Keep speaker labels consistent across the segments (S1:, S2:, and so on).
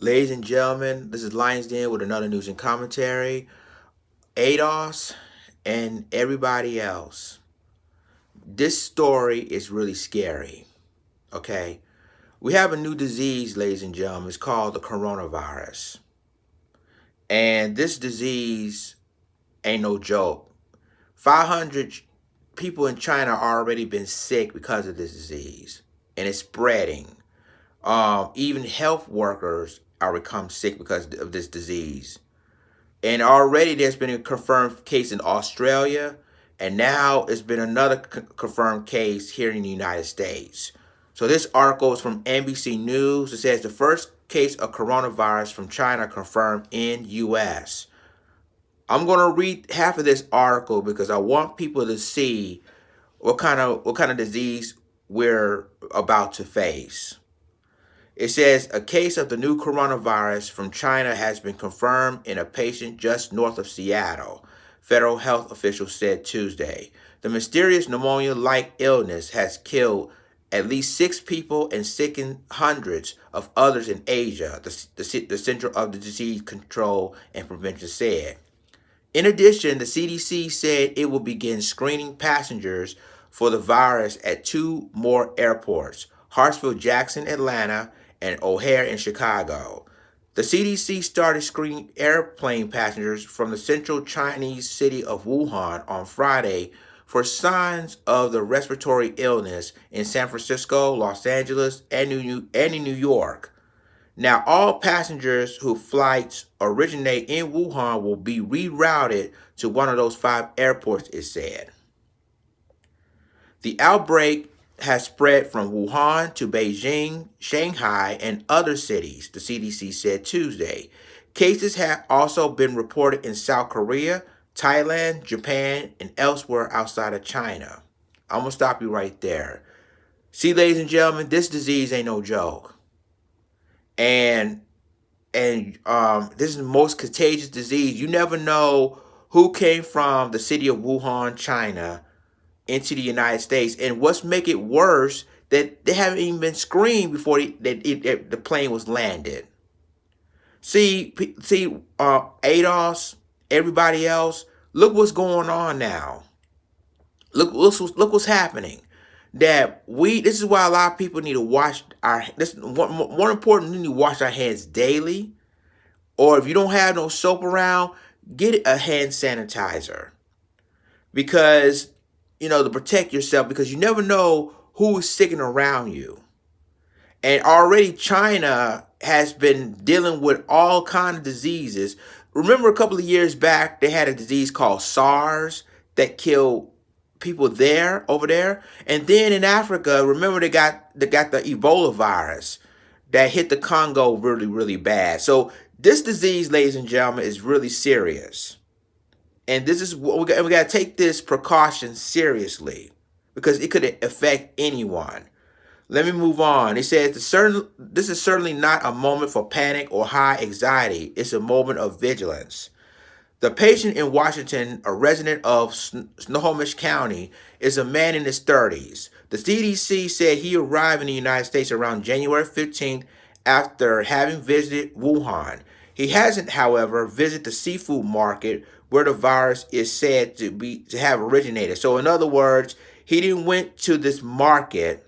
S1: Ladies and gentlemen, this is Lions Den with another news and commentary. ADOS and everybody else. This story is really scary. Okay? We have a new disease, ladies and gentlemen. It's called the coronavirus. And this disease ain't no joke. 500 people in China already been sick because of this disease. And it's spreading. Even health workers are become sick because of this disease. And already there's been a confirmed case in Australia, and now it's been another confirmed case here in the United States. So this article is from NBC News. It says the first case of coronavirus from China confirmed in U.S. I'm going to read half of this article because I want people to see what kind of disease we're about to face. It says a case of the new coronavirus from China has been confirmed in a patient just north of Seattle, federal health officials said Tuesday. The mysterious pneumonia-like illness has killed at least 6 people and sickened hundreds of others in Asia, the Center of the Disease Control and Prevention said. In addition, the CDC said it will begin screening passengers for the virus at 2 more airports, Hartsfield-Jackson, Atlanta, and O'Hare in Chicago. The CDC started screening airplane passengers from the central Chinese city of Wuhan on Friday for signs of the respiratory illness in San Francisco, Los Angeles, and in New York. Now, all passengers whose flights originate in Wuhan will be rerouted to one of those 5 airports, it said. The outbreak has spread from Wuhan to Beijing, Shanghai, and other cities, the CDC said Tuesday. Cases have also been reported in South Korea, Thailand, Japan, and elsewhere outside of China. I'm going to stop you right there. See, ladies and gentlemen, this disease ain't no joke. And this is the most contagious disease. You never know who came from the city of Wuhan, China, into the United States. And what's make it worse that they haven't even been screened before the plane was landed. See, ADOS, everybody else, look what's going on now. Look what's happening. This is why a lot of people need to wash this one important, we need to wash our hands daily. Or if you don't have no soap around, get a hand sanitizer. Because, to protect yourself, because you never know who is sticking around you. And already China has been dealing with all kinds of diseases. Remember a couple of years back, they had a disease called SARS that killed people over there. And then in Africa, remember they got the Ebola virus that hit the Congo really, really bad. So this disease, ladies and gentlemen, is really serious. And this is what we got to take this precaution seriously because it could affect anyone. Let me move on. It says this is certainly not a moment for panic or high anxiety. It's a moment of vigilance. The patient in Washington, a resident of Snohomish County, is a man in his 30s. The CDC said he arrived in the United States around January 15th after having visited Wuhan. He hasn't, however, visited the seafood market where the virus is said to have originated. So in other words, he didn't went to this market.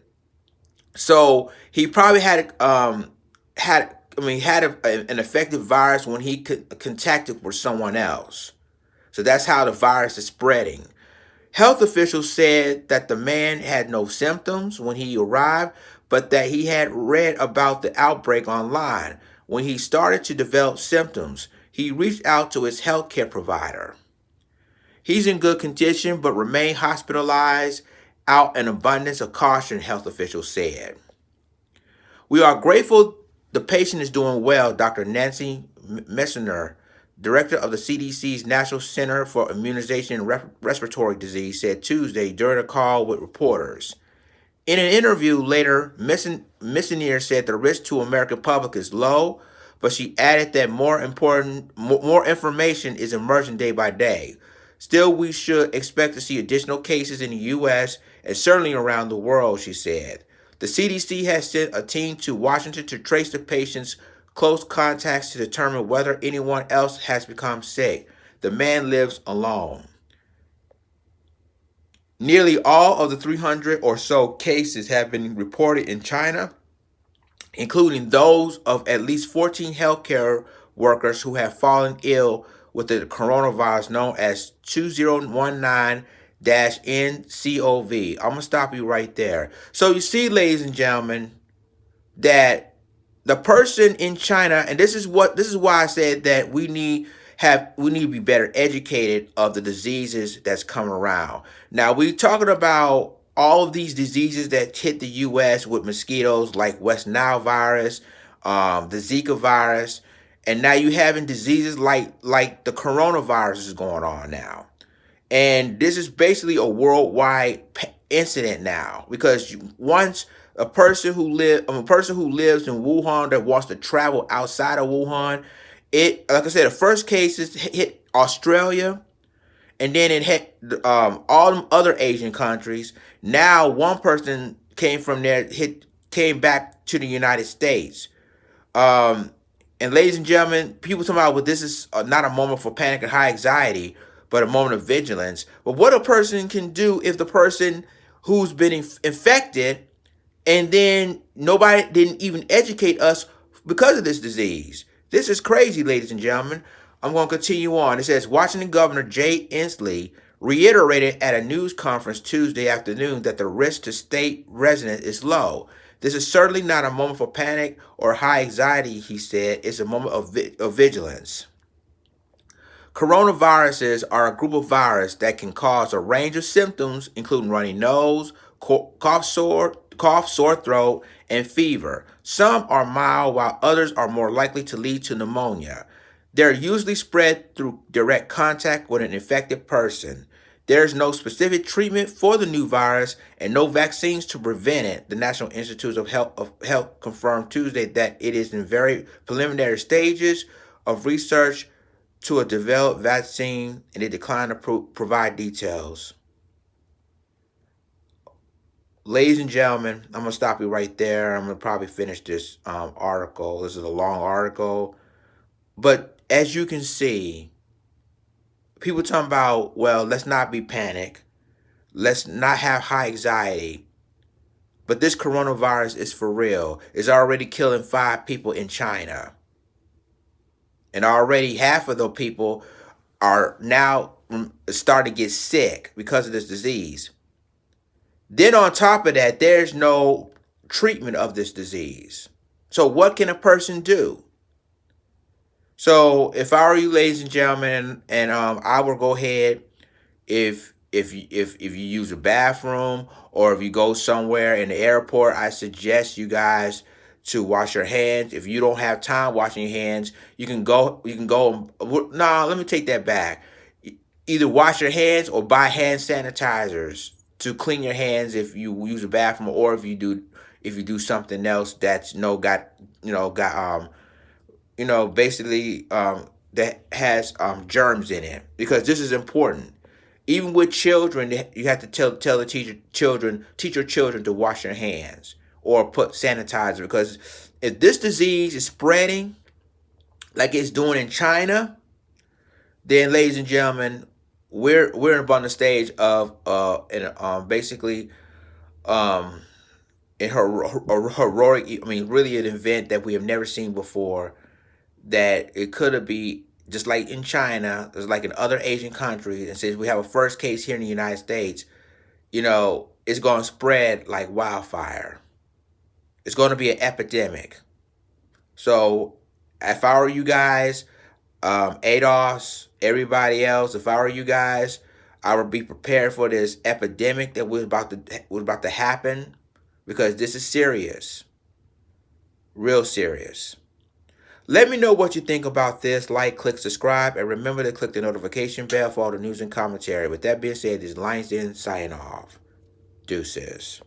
S1: So he probably had an effective virus when he contacted with someone else. So that's how the virus is spreading. Health officials said that the man had no symptoms when he arrived, but that he had read about the outbreak online. When he started to develop symptoms, he reached out to his healthcare provider. He's in good condition, but remained hospitalized out an abundance of caution, health officials said. We are grateful the patient is doing well, Dr. Nancy Messner, director of the CDC's National Center for Immunization and Respiratory Disease, said Tuesday during a call with reporters. In an interview later, Messner said the risk to the American public is low, but she added that more information is emerging day by day. Still, we should expect to see additional cases in the U.S. and certainly around the world, she said. The CDC has sent a team to Washington to trace the patient's close contacts to determine whether anyone else has become sick. The man lives alone. Nearly all of the 300 or so cases have been reported in China, including those of at least 14 healthcare workers who have fallen ill with the coronavirus known as 2019-NCOV. I'm going to stop you right there. So you see, ladies and gentlemen, that the person in China, and this is why I said that we need to be better educated of the diseases that's coming around. Now we talking about all of these diseases that hit the U.S. with mosquitoes like West Nile virus, the Zika virus, and now you having diseases like the coronavirus is going on now, and this is basically a worldwide incident now because once a person who lives in Wuhan that wants to travel outside of Wuhan, like I said, the first cases hit Australia, and then it hit all them other Asian countries. Now one person came from there, came back to the United States. Um, and ladies and gentlemen, people talking about, well, this is not a moment for panic and high anxiety, but a moment of vigilance. But what a person can do if the person who's been infected, and then nobody didn't even educate us because of this disease. This is crazy, ladies and gentlemen. I'm going to continue on. It says, Washington Governor Jay Inslee reiterated at a news conference Tuesday afternoon that the risk to state residents is low. This is certainly not a moment for panic or high anxiety, he said. It's a moment of vigilance. Coronaviruses are a group of viruses that can cause a range of symptoms, including runny nose, cough, sore throat, and fever. Some are mild, while others are more likely to lead to pneumonia. They're usually spread through direct contact with an infected person. There's no specific treatment for the new virus and no vaccines to prevent it. The National Institutes of Health confirmed Tuesday that it is in very preliminary stages of research to a developed vaccine, and it declined to provide details. Ladies and gentlemen, I'm going to stop you right there. I'm going to probably finish this article. This is a long article. But as you can see, people talking about, well, let's not be panic. Let's not have high anxiety. But this coronavirus is for real. It's already killing 5 people in China. And already half of those people are now starting to get sick because of this disease. Then on top of that, there's no treatment of this disease. So what can a person do? So if I were you, ladies and gentlemen, and I would go ahead, if you use a bathroom or if you go somewhere in the airport, I suggest you guys to wash your hands. If you don't have time washing your hands, you can go. Nah, let me take that back. Either wash your hands or buy hand sanitizers to clean your hands if you use a bathroom, or if you do something else that's basically that has germs in it, because this is important. Even with children, you have to tell the teach your children to wash their hands or put sanitizer, because if this disease is spreading like it's doing in China, then ladies and gentlemen, we're upon the stage of basically in heroic, really an event that we have never seen before, that it could be just like in China, just like in other Asian countries, and since we have a first case here in the United States, it's going to spread like wildfire. It's going to be an epidemic. So if I were you guys, ADOS, everybody else, if I were you guys, I would be prepared for this epidemic that was about to happen, because this is serious, real serious. Let me know what you think about this. Like, click, subscribe, and remember to click the notification bell for all the news and commentary. With that being said, this is Lions Den signing off. Deuces.